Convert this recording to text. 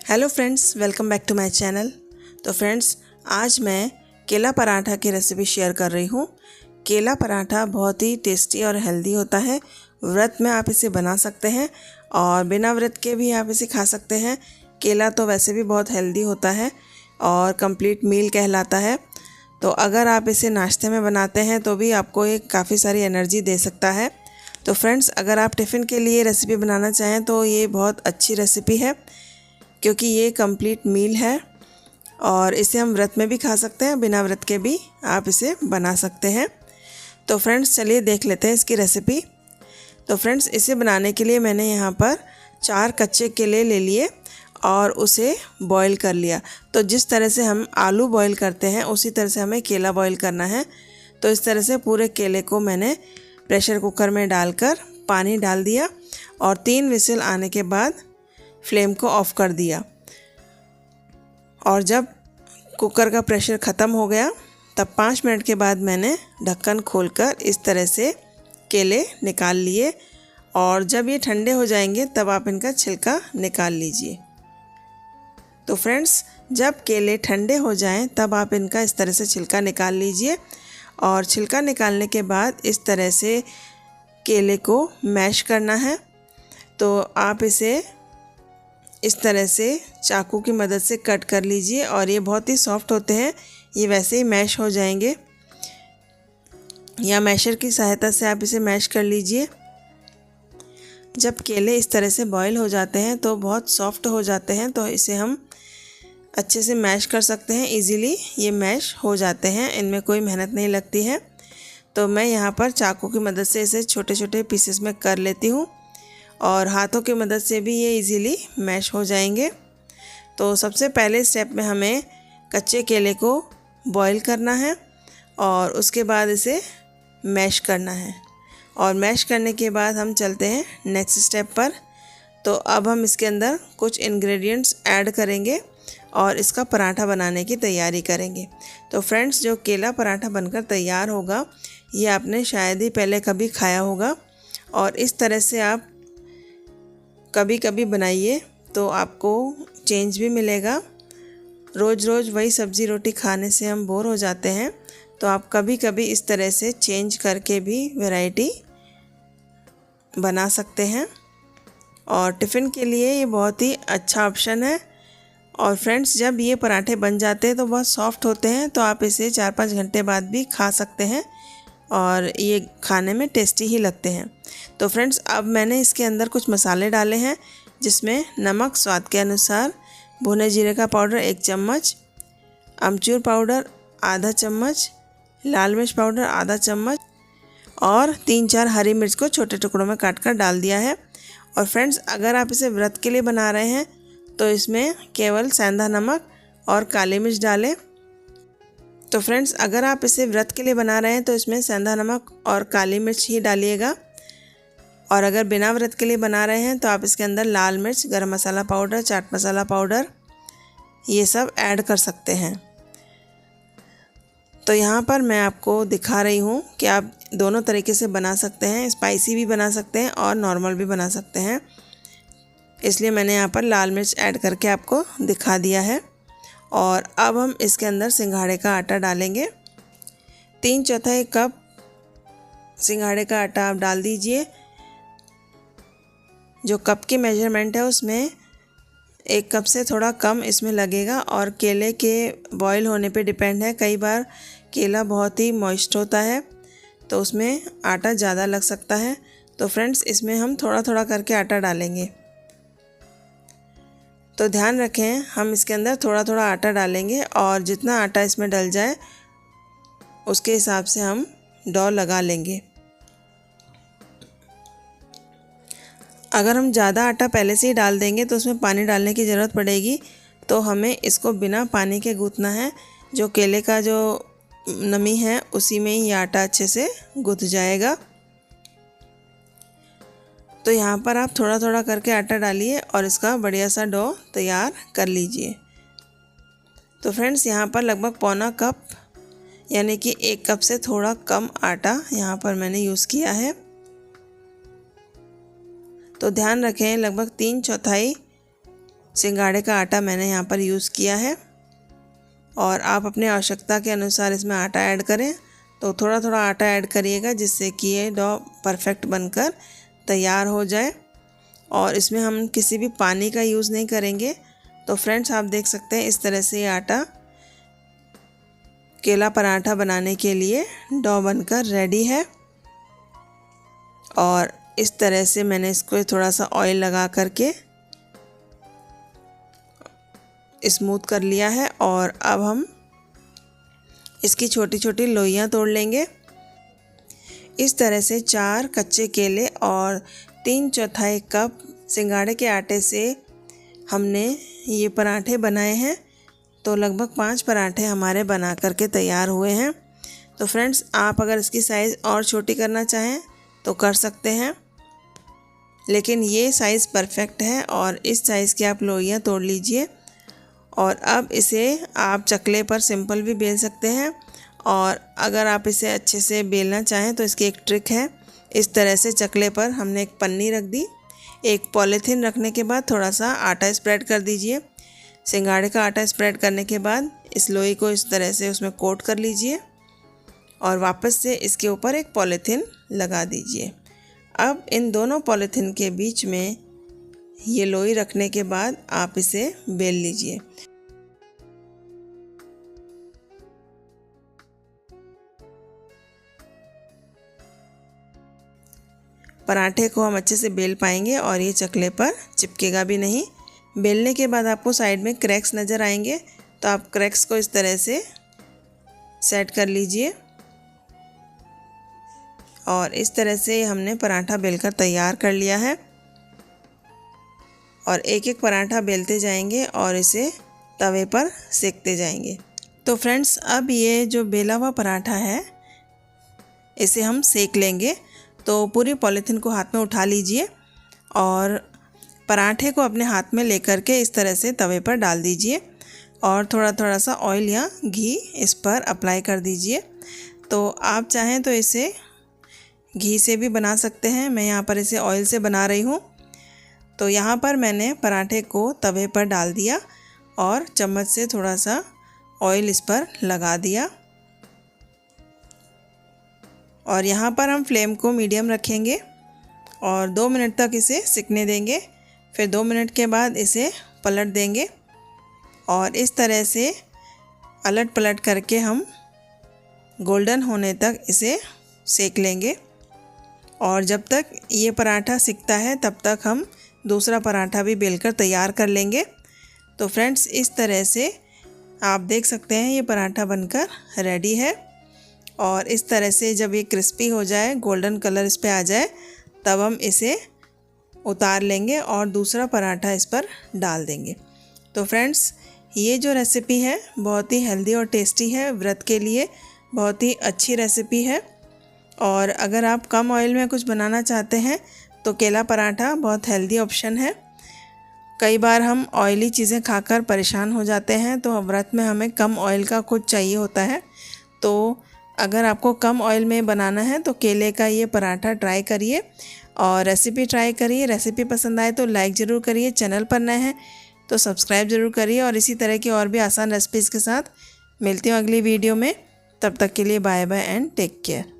Hello friends, welcome back to my channel. तो friends, आज मैं केला पराठा की रेसिपी शेयर कर रही हूँ। केला पराठा बहुत ही टेस्टी और हेल्दी होता है। व्रत में आप इसे बना सकते हैं और बिना व्रत के भी आप इसे खा सकते हैं। केला तो वैसे भी बहुत हेल्दी होता है और कंप्लीट मील कहलाता है। तो अगर आप इसे नाश्ते में बनाते हैं तो भी आपको ये काफ़ी सारी एनर्जी दे सकता है। तो फ्रेंड्स, अगर आप टिफ़िन के लिए रेसिपी बनाना चाहें तो ये बहुत अच्छी रेसिपी है, क्योंकि ये कंप्लीट मील है और इसे हम व्रत में भी खा सकते हैं, बिना व्रत के भी आप इसे बना सकते हैं। तो फ्रेंड्स, चलिए देख लेते हैं इसकी रेसिपी। तो फ्रेंड्स, इसे बनाने के लिए मैंने यहाँ पर 4 कच्चे केले ले लिए और उसे बॉईल कर लिया। तो जिस तरह से हम आलू बॉईल करते हैं उसी तरह से हमें केला बॉईल करना है। तो इस तरह से पूरे केले को मैंने प्रेशर कुकर में डालकर पानी डाल दिया और 3 विसिल आने के बाद फ्लेम को ऑफ़ कर दिया। और जब कुकर का प्रेशर ख़त्म हो गया तब 5 मिनट के बाद मैंने ढक्कन खोलकर इस तरह से केले निकाल लिए। और जब ये ठंडे हो जाएंगे तब आप इनका छिलका निकाल लीजिए। तो फ्रेंड्स, जब केले ठंडे हो जाएं तब आप इनका इस तरह से छिलका निकाल लीजिए। और छिलका निकालने के बाद इस तरह से केले को मैश करना है। तो आप इसे इस तरह से चाकू की मदद से कट कर लीजिए और ये बहुत ही सॉफ्ट होते हैं, ये वैसे ही मैश हो जाएंगे। या मैशर की सहायता से आप इसे मैश कर लीजिए। जब केले इस तरह से बॉईल हो जाते हैं तो बहुत सॉफ्ट हो जाते हैं, तो इसे हम अच्छे से मैश कर सकते हैं। इजीली ये मैश हो जाते हैं, इनमें कोई मेहनत नहीं लगती है। तो मैं यहाँ पर चाकू की मदद से इसे छोटे छोटे पीसेस में कर लेती हूँ और हाथों की मदद से भी ये इजीली मैश हो जाएंगे। तो सबसे पहले स्टेप में हमें कच्चे केले को बॉईल करना है और उसके बाद इसे मैश करना है। और मैश करने के बाद हम चलते हैं नेक्स्ट स्टेप पर। तो अब हम इसके अंदर कुछ इंग्रेडिएंट्स ऐड करेंगे और इसका पराठा बनाने की तैयारी करेंगे। तो फ्रेंड्स, जो केला पराठा बनकर तैयार होगा ये आपने शायद ही पहले कभी खाया होगा और इस तरह से आप कभी कभी बनाइए तो आपको चेंज भी मिलेगा। रोज़ रोज़ वही सब्ज़ी रोटी खाने से हम बोर हो जाते हैं, तो आप कभी कभी इस तरह से चेंज करके भी वैरायटी बना सकते हैं। और टिफ़िन के लिए ये बहुत ही अच्छा ऑप्शन है। और फ्रेंड्स, जब ये पराठे बन जाते हैं तो बहुत सॉफ्ट होते हैं, तो आप इसे 4-5 घंटे बाद भी खा सकते हैं और ये खाने में टेस्टी ही लगते हैं। तो फ्रेंड्स, अब मैंने इसके अंदर कुछ मसाले डाले हैं, जिसमें नमक स्वाद के अनुसार, भुने जीरे का पाउडर 1 चम्मच, अमचूर पाउडर आधा चम्मच, लाल मिर्च पाउडर आधा चम्मच और 3-4 हरी मिर्च को छोटे टुकड़ों में काट कर डाल दिया है। और फ्रेंड्स, अगर आप इसे व्रत के लिए बना रहे हैं तो इसमें केवल सेंधा नमक और काली मिर्च डालें। तो फ्रेंड्स, अगर आप इसे व्रत के लिए बना रहे हैं तो इसमें सेंधा नमक और काली मिर्च ही डालिएगा। और अगर बिना व्रत के लिए बना रहे हैं तो आप इसके अंदर लाल मिर्च, गरम मसाला पाउडर, चाट मसाला पाउडर ये सब ऐड कर सकते हैं। तो यहाँ पर मैं आपको दिखा रही हूँ कि आप दोनों तरीके से बना सकते हैं, स्पाइसी भी बना सकते हैं और नॉर्मल भी बना सकते हैं। इसलिए मैंने यहाँ पर लाल मिर्च ऐड करके आपको दिखा दिया है। और अब हम इसके अंदर सिंघाड़े का आटा डालेंगे। 3/4 कप सिंघाड़े का आटा आप डाल दीजिए। जो कप की मेजरमेंट है उसमें 1 कप से थोड़ा कम इसमें लगेगा और केले के बॉईल होने पे डिपेंड है। कई बार केला बहुत ही मॉइस्ट होता है तो उसमें आटा ज़्यादा लग सकता है। तो फ्रेंड्स, इसमें हम थोड़ा थोड़ा करके आटा डालेंगे। तो ध्यान रखें, हम इसके अंदर थोड़ा थोड़ा आटा डालेंगे और जितना आटा इसमें डल जाए उसके हिसाब से हम डो लगा लेंगे। अगर हम ज़्यादा आटा पहले से ही डाल देंगे तो उसमें पानी डालने की ज़रूरत पड़ेगी, तो हमें इसको बिना पानी के गूँथना है। जो केले का जो नमी है उसी में ही ये आटा अच्छे से गूँथ जाएगा। तो यहाँ पर आप थोड़ा थोड़ा करके आटा डालिए और इसका बढ़िया सा डो तैयार कर लीजिए। तो फ्रेंड्स, यहाँ पर लगभग पौना कप यानी कि 1 कप से थोड़ा कम आटा यहाँ पर मैंने यूज़ किया है। तो ध्यान रखें, लगभग 3/4 सिंगाड़े का आटा मैंने यहाँ पर यूज़ किया है। और आप अपने आवश्यकता के अनुसार इसमें आटा ऐड करें, तो थोड़ा थोड़ा आटा ऐड करिएगा जिससे कि ये डो परफेक्ट बनकर तैयार हो जाए। और इसमें हम किसी भी पानी का यूज़ नहीं करेंगे। तो फ्रेंड्स, आप देख सकते हैं इस तरह से ये आटा केला पराठा बनाने के लिए डो बनकर रेडी है। और इस तरह से मैंने इसको थोड़ा सा ऑयल लगा करके स्मूथ कर लिया है। और अब हम इसकी छोटी छोटी लोइयाँ तोड़ लेंगे। इस तरह से 4 कच्चे केले और 3/4 कप सिंगाड़े के आटे से हमने ये पराठे बनाए हैं। तो लगभग 5 पराठे हमारे बना करके तैयार हुए हैं। तो फ्रेंड्स, आप अगर इसकी साइज़ और छोटी करना चाहें तो कर सकते हैं, लेकिन ये साइज़ परफेक्ट है। और इस साइज़ की आप लोइयाँ तोड़ लीजिए। और अब इसे आप चकले पर सिंपल भी बेल सकते हैं, और अगर आप इसे अच्छे से बेलना चाहें तो इसकी एक ट्रिक है। इस तरह से चकले पर हमने एक पन्नी रख दी, एक पॉलीथीन रखने के बाद थोड़ा सा आटा स्प्रेड कर दीजिए। सिंगाड़े का आटा स्प्रेड करने के बाद इस लोई को इस तरह से उसमें कोट कर लीजिए और वापस से इसके ऊपर एक पॉलीथीन लगा दीजिए। अब इन दोनों पॉलीथीन के बीच में ये लोई रखने के बाद आप इसे बेल लीजिए। पराठे को हम अच्छे से बेल पाएंगे और ये चकले पर चिपकेगा भी नहीं। बेलने के बाद आपको साइड में क्रैक्स नज़र आएंगे, तो आप क्रैक्स को इस तरह से सेट कर लीजिए। और इस तरह से हमने पराठा बेलकर तैयार कर लिया है। और एक एक पराठा बेलते जाएंगे और इसे तवे पर सेकते जाएंगे। तो फ्रेंड्स, अब ये जो बेला हुआ पराठा है इसे हम सेक लेंगे। तो पूरी पॉलीथीन को हाथ में उठा लीजिए और पराठे को अपने हाथ में लेकर के इस तरह से तवे पर डाल दीजिए और थोड़ा थोड़ा सा ऑयल या घी इस पर अप्लाई कर दीजिए। तो आप चाहें तो इसे घी से भी बना सकते हैं, मैं यहाँ पर इसे ऑयल से बना रही हूँ। तो यहाँ पर मैंने पराठे को तवे पर डाल दिया और चम्मच से थोड़ा सा ऑयल इस पर लगा दिया। और यहाँ पर हम फ्लेम को मीडियम रखेंगे और 2 मिनट तक इसे सिकने देंगे। फिर 2 मिनट के बाद इसे पलट देंगे और इस तरह से अलट पलट करके हम गोल्डन होने तक इसे सेक लेंगे। और जब तक ये पराठा सिकता है तब तक हम दूसरा पराठा भी बेलकर तैयार कर लेंगे। तो फ्रेंड्स, इस तरह से आप देख सकते हैं ये पराठा बनकर रेडी है। और इस तरह से जब ये क्रिस्पी हो जाए, गोल्डन कलर इस पे आ जाए, तब हम इसे उतार लेंगे और दूसरा पराठा इस पर डाल देंगे। तो फ्रेंड्स, ये जो रेसिपी है बहुत ही हेल्दी और टेस्टी है। व्रत के लिए बहुत ही अच्छी रेसिपी है। और अगर आप कम ऑयल में कुछ बनाना चाहते हैं तो केला पराठा बहुत हेल्दी ऑप्शन है। कई बार हम ऑयली चीज़ें खाकर परेशान हो जाते हैं, तो व्रत में हमें कम ऑयल का कुछ चाहिए होता है। तो अगर आपको कम ऑयल में बनाना है तो केले का ये पराठा ट्राई करिए और रेसिपी ट्राई करिए। रेसिपी पसंद आए तो लाइक ज़रूर करिए। चैनल पर नए हैं तो सब्सक्राइब ज़रूर करिए। और इसी तरह की और भी आसान रेसिपीज़ के साथ मिलती हूँ अगली वीडियो में। तब तक के लिए bye bye and take care.